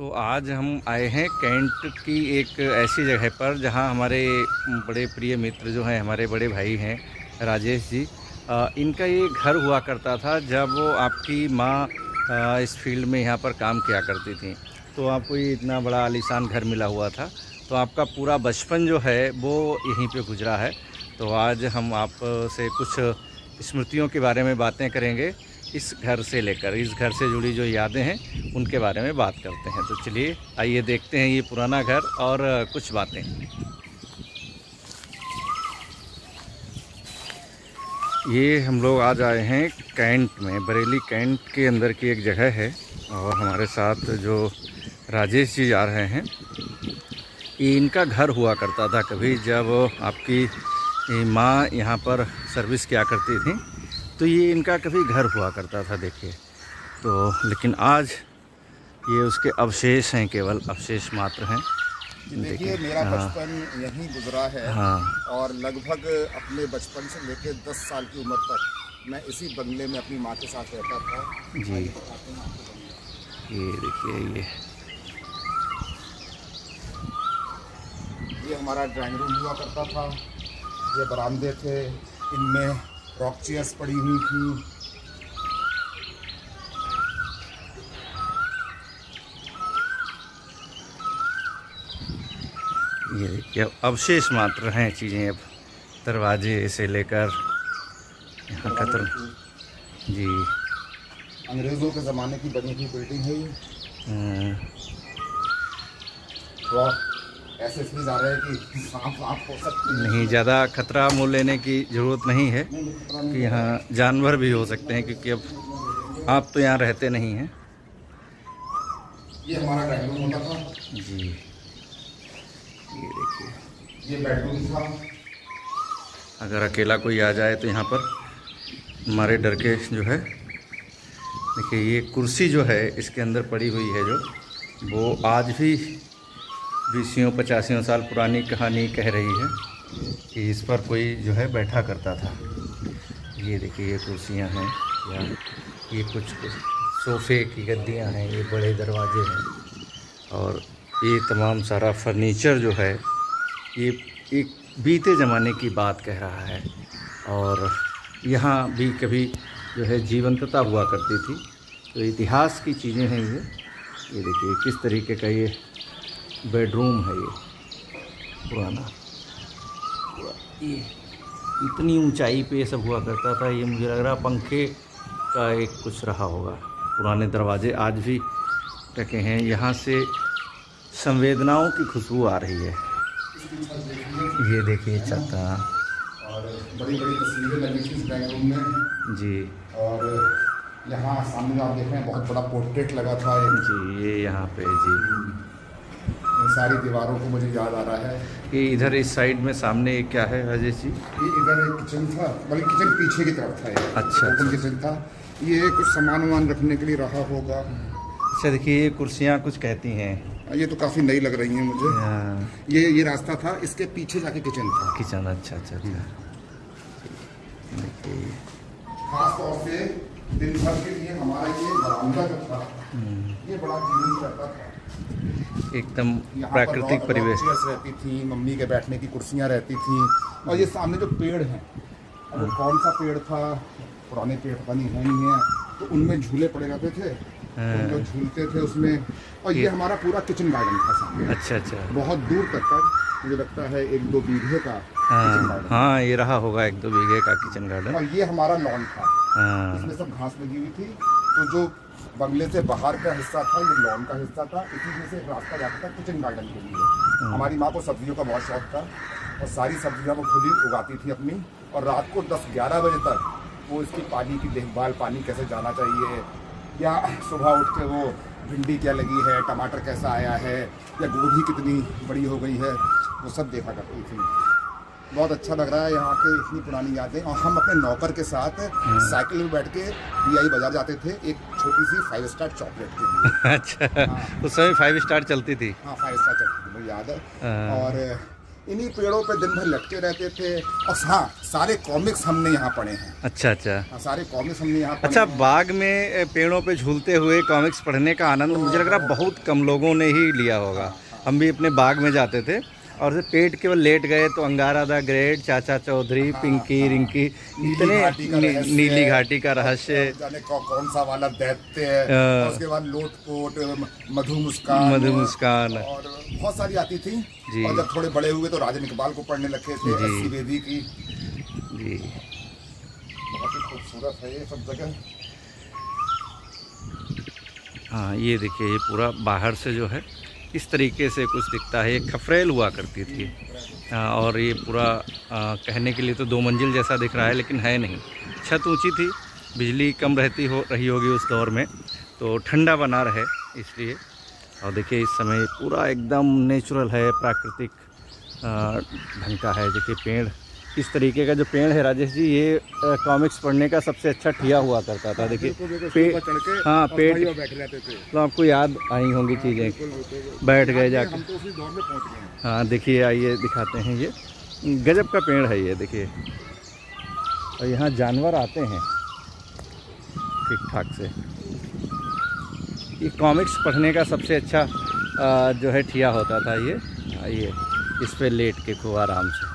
तो आज हम आए हैं कैंट की एक ऐसी जगह पर जहां हमारे बड़े प्रिय मित्र जो हैं, हमारे बड़े भाई हैं राजेश जी। इनका ये घर हुआ करता था जब वो आपकी माँ इस फील्ड में यहाँ पर काम किया करती थी। तो आपको ये इतना बड़ा आलीशान घर मिला हुआ था। तो आपका पूरा बचपन जो है वो यहीं पे गुजरा है। तो आज हम आपसे कुछ स्मृतियों के बारे में बातें करेंगे, इस घर से लेकर इस घर से जुड़ी जो यादें हैं उनके बारे में बात करते हैं। तो चलिए आइए देखते हैं ये पुराना घर और कुछ बातें। ये हम लोग आज आए हैं कैंट में, बरेली कैंट के अंदर की एक जगह है और हमारे साथ जो राजेश जी आ रहे हैं। ये इनका घर हुआ करता था कभी, जब आपकी माँ यहाँ पर सर्विस किया करती थी तो ये इनका कभी घर हुआ करता था, देखिए। तो लेकिन आज ये उसके अवशेष हैं, केवल अवशेष मात्र हैं। देखिए मेरा बचपन यहीं गुजरा है। और लगभग अपने बचपन से लेकर 10 साल की उम्र तक मैं इसी बंगले में अपनी माँ के साथ रहता था जी। ये देखिए ये हमारा ड्राइंग रूम हुआ करता था। ये बरामदे थे, इनमें रॉक चेयर्स पड़ी हुई थी। ये देखिए अवशेष मात्र हैं चीज़ें, अब दरवाजे से लेकर यहाँ का तो जी अंग्रेज़ों के ज़माने की बनी हुई बिल्डिंग है ये। तो ऐसे फील आ रहा है कि सांप हो सकते हैं। नहीं, ज़्यादा खतरा मोल लेने की ज़रूरत नहीं है कि यहाँ जानवर भी हो सकते हैं, क्योंकि अब आप तो यहाँ रहते नहीं हैं। ये हमारा ड्राइंग रूम होता था जी। ये देखिए ये बेडरूम था। अगर अकेला कोई आ जाए तो यहाँ पर हमारे डर के जो है, देखिए ये कुर्सी जो है इसके अंदर पड़ी हुई है, जो वो आज भी 20-50 साल पुरानी कहानी कह रही है कि इस पर कोई जो है बैठा करता था। ये देखिए ये कुर्सियाँ हैं, या ये कुछ सोफ़े की गद्दियाँ हैं, ये बड़े दरवाजे हैं और ये तमाम सारा फर्नीचर जो है ये एक बीते ज़माने की बात कह रहा है। और यहाँ भी कभी जो है जीवंतता हुआ करती थी। तो इतिहास की चीज़ें हैं ये देखिए किस तरीके का ये बेडरूम है, ये पुराना। ये इतनी ऊंचाई पे ये सब हुआ करता था। ये मुझे लग रहा पंखे का एक कुछ रहा होगा। पुराने दरवाजे आज भी टके हैं, यहाँ से संवेदनाओं की खुशबू आ रही है। ये देखिए छत और बड़ी बड़ी तस्वीरें लगी थी इस ड्राइंग रूम में जी। और यहाँ सामने आप देख रहे हैं बहुत बड़ा पोर्ट्रेट लगा था जी। ये यहाँ पे जी सारी दीवारों को मुझे याद आ रहा है। ये इधर इस साइड में सामने क्या है राजेश जी? ये इधर एक किचन था, बल्कि किचन पीछे की तरफ था। ये अच्छा किचन था। ये कुछ सामान वामान रखने के लिए रहा होगा। अच्छा देखिए ये कुर्सियाँ कुछ कहती हैं। ये तो काफ़ी नई लग रही हैं मुझे। ये रास्ता था, इसके पीछे जाके किचन था। किचन अच्छा। देखिए खास तौर से दिन भर के लिए हमारा ये बरामदा जो था ये बड़ा जीवन करता था। एकदम प्राकृतिक परिवेश रहती थी, मम्मी के बैठने की कुर्सियाँ रहती थी। और ये सामने जो पेड़ हैं, अब कौन सा पेड़ था, पुराने पेड़ पता नहीं है, तो उनमें झूले पड़े रहते थे, जो झूलते थे उसमें। और ये हमारा पूरा किचन गार्डन था सामने। अच्छा बहुत दूर तक का, मुझे लगता है 1-2 बीघे का किचन गार्डन। हाँ ये रहा होगा 1-2 बीघे का किचन गार्डन। और ये हमारा लॉन था, इसमें सब घास लगी हुई थी। तो जो बंगले से बाहर का हिस्सा था ये लॉन का हिस्सा था। इसी में से एक रास्ता जाता था किचन गार्डन के लिए। हमारी माँ को सब्जियों का बहुत शौक था और सारी सब्जियाँ वो खुद ही उगाती थी अपनी। और रात को 10-11 बजे तक वो इसकी पानी की देखभाल, पानी कैसे जाना चाहिए, या सुबह उठ के वो भिंडी क्या लगी है, टमाटर कैसा आया है, या गोभी कितनी बड़ी हो गई है, वो सब देखा करती थी। बहुत अच्छा लग रहा है यहाँ के, इतनी पुरानी यादें। और हम अपने नौकर के साथ साइकिल में बैठ के DI बाजार जाते थे एक छोटी सी 5 स्टार चॉकलेट के लिए। अच्छा उस समय 5 स्टार चलती थी। हाँ 5 स्टार चलती थी, मुझे याद है। और इन्हीं पेड़ों पे दिन भर लटके रहते थे। और हाँ, सारे कॉमिक्स हमने यहाँ पढ़े हैं। अच्छा अच्छा। हाँ, सारे कॉमिक्स हमने यहाँ पढ़े अच्छा, हैं। बाग में पेड़ों पे झूलते हुए कॉमिक्स पढ़ने का आनंद मुझे लग रहा है बहुत कम लोगों ने ही लिया होगा। हम भी अपने बाग में जाते थे और जब पेट केवल लेट गए तो अंगारा द ग्रेट, चाचा चौधरी, पिंकी रिंकी, इतने नीली घाटी का रहस्य, जाने कौन सा वाला दैत्य है, उसके बाद लोटपोट, मधु मुस्कान और बहुत सारी आती थी जी। और जब थोड़े बड़े हुए तो राजन इकबाल को पढ़ने लगे थे, एस.सी. बेदी की जी। बहुत ही खूबसूरत है ये सब जगह। हाँ, ये देखिए, ये पूरा बाहर से जो है इस तरीके से कुछ दिखता है। ये खफरेल हुआ करती थी और ये पूरा कहने के लिए तो 2 मंजिल जैसा दिख रहा है, लेकिन है नहीं। छत ऊंची थी, बिजली कम रही होगी उस दौर में, तो ठंडा बना रहे इसलिए। और देखिए इस समय पूरा एकदम नेचुरल है, प्राकृतिक ढंग का है। देखिए पेड़, इस तरीके का जो पेड़ है राजेश जी, ये कॉमिक्स पढ़ने का सबसे अच्छा ठिया हुआ करता था। देखिए हाँ, पेड़ तो आपको याद आई होंगी चीज़ें, बैठ गए जाके। हम तो उसी दौर में पहुंच गए। हाँ देखिए, आइए दिखाते हैं। ये गजब का पेड़ है ये, देखिए। और यहाँ जानवर आते हैं ठीक ठाक से। ये कॉमिक्स पढ़ने का सबसे अच्छा जो है ठिया होता था ये। आइए इस पे लेट के खूब आराम से।